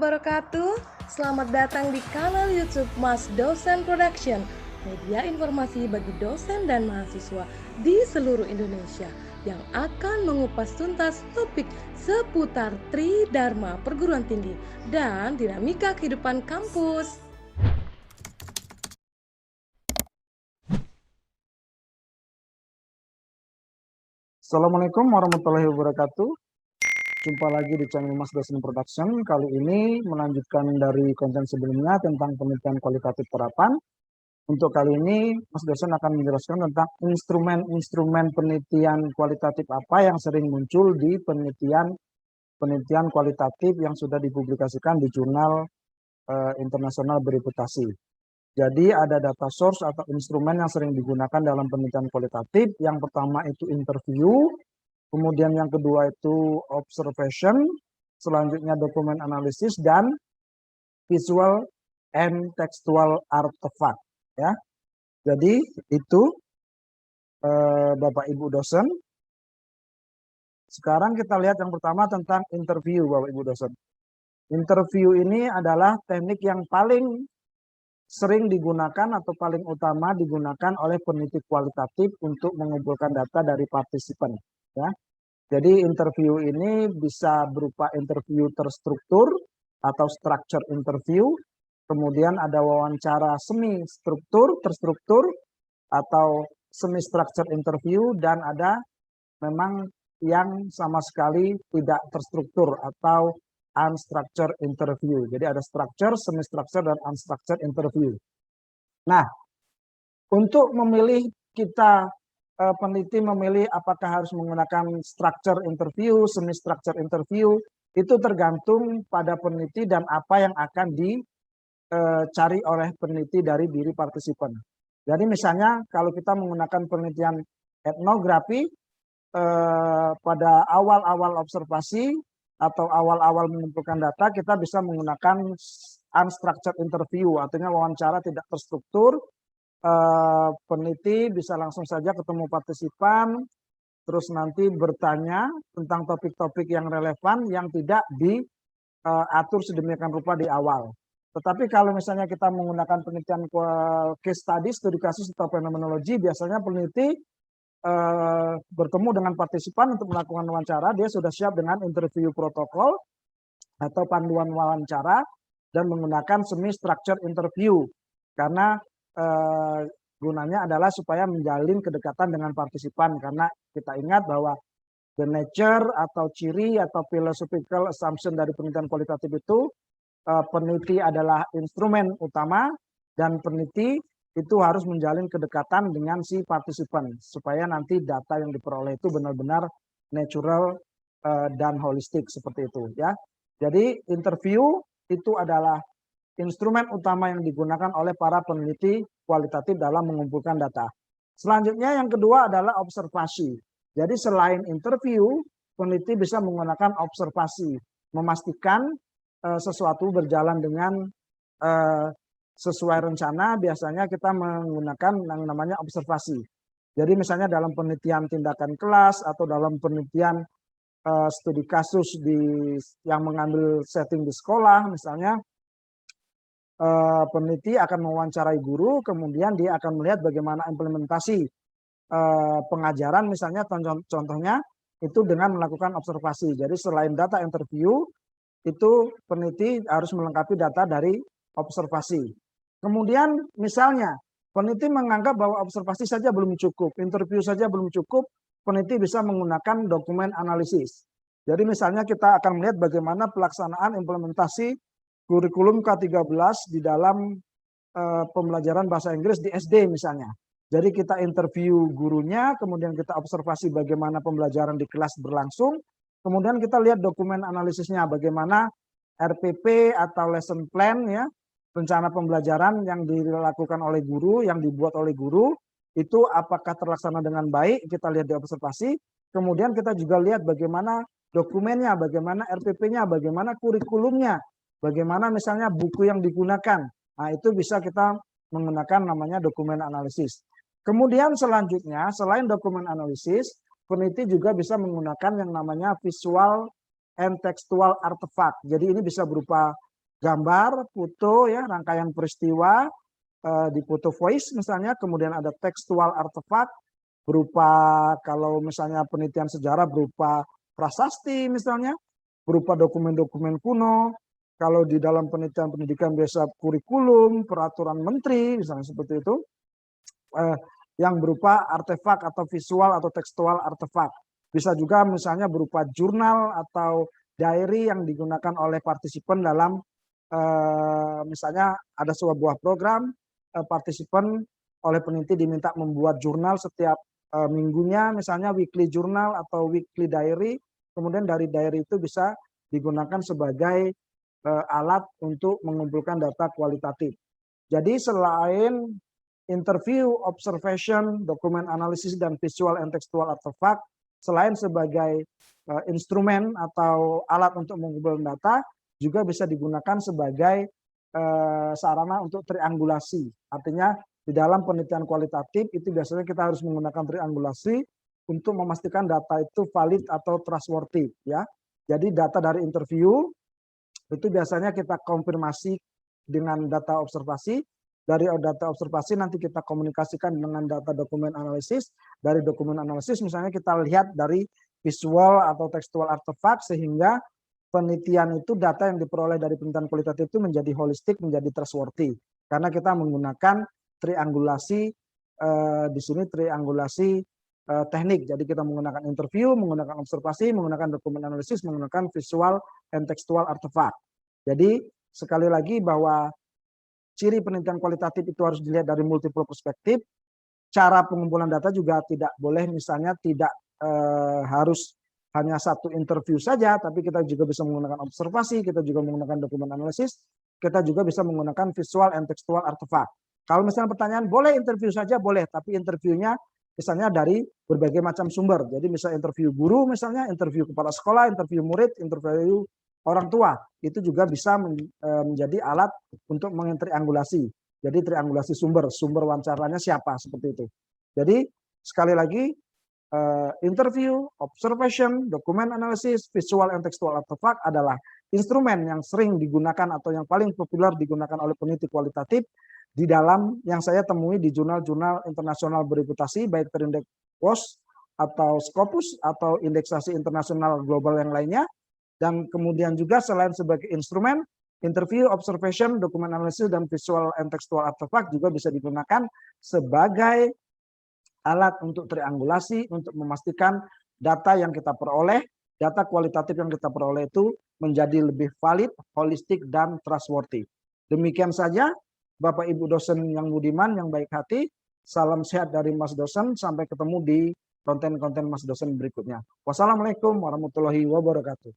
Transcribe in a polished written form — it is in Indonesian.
wabarakatuh. Selamat datang di kanal YouTube Mas Dosen Production, media informasi bagi dosen dan mahasiswa di seluruh Indonesia yang akan mengupas tuntas topik seputar Tridharma perguruan tinggi dan dinamika kehidupan kampus. Assalamualaikum warahmatullahi wabarakatuh. Jumpa lagi di channel Mas Dosen Production. Kali ini melanjutkan dari konten sebelumnya tentang penelitian kualitatif terapan. Untuk kali ini Mas Dosen akan menjelaskan tentang instrumen-instrumen penelitian kualitatif apa yang sering muncul di penelitian kualitatif yang sudah dipublikasikan di jurnal internasional bereputasi. Jadi ada data source atau instrumen yang sering digunakan dalam penelitian kualitatif. Yang pertama itu interview, kemudian yang kedua itu observation, selanjutnya dokumen analisis dan visual and textual artifact. Ya, jadi itu Bapak Ibu dosen. Sekarang kita lihat yang pertama tentang interview, Bapak Ibu dosen. Interview ini adalah teknik yang paling sering digunakan atau paling utama digunakan oleh peneliti kualitatif untuk mengumpulkan data dari partisipan. Ya. Jadi interview ini bisa berupa interview terstruktur atau structure interview, kemudian ada wawancara semi struktur, terstruktur atau semi structure interview, dan ada memang yang sama sekali tidak terstruktur atau unstructured interview. Jadi ada structure, semi structure dan unstructured interview. Nah, untuk memilih kita peneliti memilih apakah harus menggunakan structure interview, semi structure interview, itu tergantung pada peneliti dan apa yang akan dicari oleh peneliti dari diri partisipan. Jadi misalnya kalau kita menggunakan penelitian etnografi, pada awal-awal observasi atau awal-awal mengumpulkan data, kita bisa menggunakan unstructured interview, artinya wawancara tidak terstruktur. Peneliti bisa langsung saja ketemu partisipan, terus nanti bertanya tentang topik-topik yang relevan yang tidak diatur sedemikian rupa di awal. Tetapi kalau misalnya kita menggunakan penelitian case study, studi kasus atau fenomenologi, biasanya peneliti bertemu dengan partisipan untuk melakukan wawancara, dia sudah siap dengan interview protokol atau panduan wawancara dan menggunakan semi structured interview karena gunanya adalah supaya menjalin kedekatan dengan partisipan, karena kita ingat bahwa the nature atau ciri atau philosophical assumption dari penelitian kualitatif itu peneliti adalah instrumen utama dan peneliti itu harus menjalin kedekatan dengan si partisipan supaya nanti data yang diperoleh itu benar-benar natural dan holistik seperti itu ya. Jadi interview itu adalah instrumen utama yang digunakan oleh para peneliti kualitatif dalam mengumpulkan data. Selanjutnya yang kedua adalah observasi. Jadi selain interview, peneliti bisa menggunakan observasi, memastikan sesuatu berjalan dengan sesuai rencana. Biasanya kita menggunakan yang namanya observasi. Jadi misalnya dalam penelitian tindakan kelas atau dalam penelitian studi kasus yang mengambil setting di sekolah, misalnya peneliti akan mewawancarai guru, kemudian dia akan melihat bagaimana implementasi pengajaran, misalnya contohnya itu dengan melakukan observasi. Jadi selain data interview, itu peneliti harus melengkapi data dari observasi. Kemudian misalnya peneliti menganggap bahwa observasi saja belum cukup, interview saja belum cukup, peneliti bisa menggunakan dokumen analisis. Jadi misalnya kita akan melihat bagaimana pelaksanaan implementasi kurikulum K13 di dalam pembelajaran bahasa Inggris di SD misalnya. Jadi kita interview gurunya, kemudian kita observasi bagaimana pembelajaran di kelas berlangsung, kemudian kita lihat dokumen analisisnya, bagaimana RPP atau lesson plan ya, rencana pembelajaran yang dilakukan oleh guru, yang dibuat oleh guru, itu apakah terlaksana dengan baik, kita lihat di observasi. Kemudian kita juga lihat bagaimana dokumennya, bagaimana RPP-nya, bagaimana kurikulumnya, bagaimana misalnya buku yang digunakan. Nah itu bisa kita menggunakan namanya dokumen analisis. Kemudian selanjutnya, selain dokumen analisis, peneliti juga bisa menggunakan yang namanya visual and textual artifact. Jadi ini bisa berupa gambar, foto ya, rangkaian peristiwa, di foto voice misalnya, kemudian ada tekstual artefak berupa kalau misalnya penelitian sejarah berupa prasasti misalnya, berupa dokumen-dokumen kuno. Kalau di dalam penelitian pendidikan biasa kurikulum, peraturan menteri misalnya seperti itu, yang berupa artefak atau visual atau tekstual artefak. Bisa juga misalnya berupa jurnal atau diary yang digunakan oleh partisipan dalam misalnya ada sebuah program, partisipan oleh peneliti diminta membuat jurnal setiap minggunya, misalnya weekly journal atau weekly diary. Kemudian dari diary itu bisa digunakan sebagai alat untuk mengumpulkan data kualitatif. Jadi selain interview, observation, dokumen analisis, dan visual and textual artefak, selain sebagai instrumen atau alat untuk mengumpulkan data, juga bisa digunakan sebagai sarana untuk triangulasi. Artinya di dalam penelitian kualitatif itu biasanya kita harus menggunakan triangulasi untuk memastikan data itu valid atau trustworthy ya. Jadi data dari interview itu biasanya kita konfirmasi dengan data observasi. Dari data observasi nanti kita komunikasikan dengan data dokumen analisis. Dari dokumen analisis misalnya kita lihat dari visual atau tekstual artefak sehingga penelitian itu data yang diperoleh dari penelitian kualitatif itu menjadi holistik, menjadi trustworthy. Karena kita menggunakan triangulasi di sini triangulasi teknik. Jadi kita menggunakan interview, menggunakan observasi, menggunakan dokumen analisis, menggunakan visual and textual artefak. Jadi sekali lagi bahwa ciri penelitian kualitatif itu harus dilihat dari multiple perspektif. Cara pengumpulan data juga tidak boleh misalnya tidak harus hanya satu interview saja, tapi kita juga bisa menggunakan observasi, kita juga menggunakan dokumen analisis, kita juga bisa menggunakan visual and textual artefak. Kalau misalnya pertanyaan boleh interview saja, boleh, tapi interviewnya misalnya dari berbagai macam sumber. Jadi misalnya interview guru, misalnya interview kepala sekolah, interview murid, interview orang tua, itu juga bisa menjadi alat untuk mentriangulasi. Jadi triangulasi sumber wawancaranya siapa, seperti itu. Jadi sekali lagi, interview, observation, dokumen analisis, visual and textual artefak adalah instrumen yang sering digunakan atau yang paling populer digunakan oleh peneliti kualitatif di dalam yang saya temui di jurnal-jurnal internasional bereputasi, baik terindeks WOS atau Scopus atau indeksasi internasional global yang lainnya. Dan kemudian juga selain sebagai instrumen, interview, observation, dokumen analisis, dan visual and textual artefak juga bisa digunakan sebagai alat untuk triangulasi, untuk memastikan data yang kita peroleh, data kualitatif yang kita peroleh itu menjadi lebih valid, holistik, dan trustworthy. Demikian saja, Bapak Ibu dosen yang budiman, yang baik hati, salam sehat dari Mas dosen, sampai ketemu di konten-konten Mas dosen berikutnya. Wassalamualaikum warahmatullahi wabarakatuh.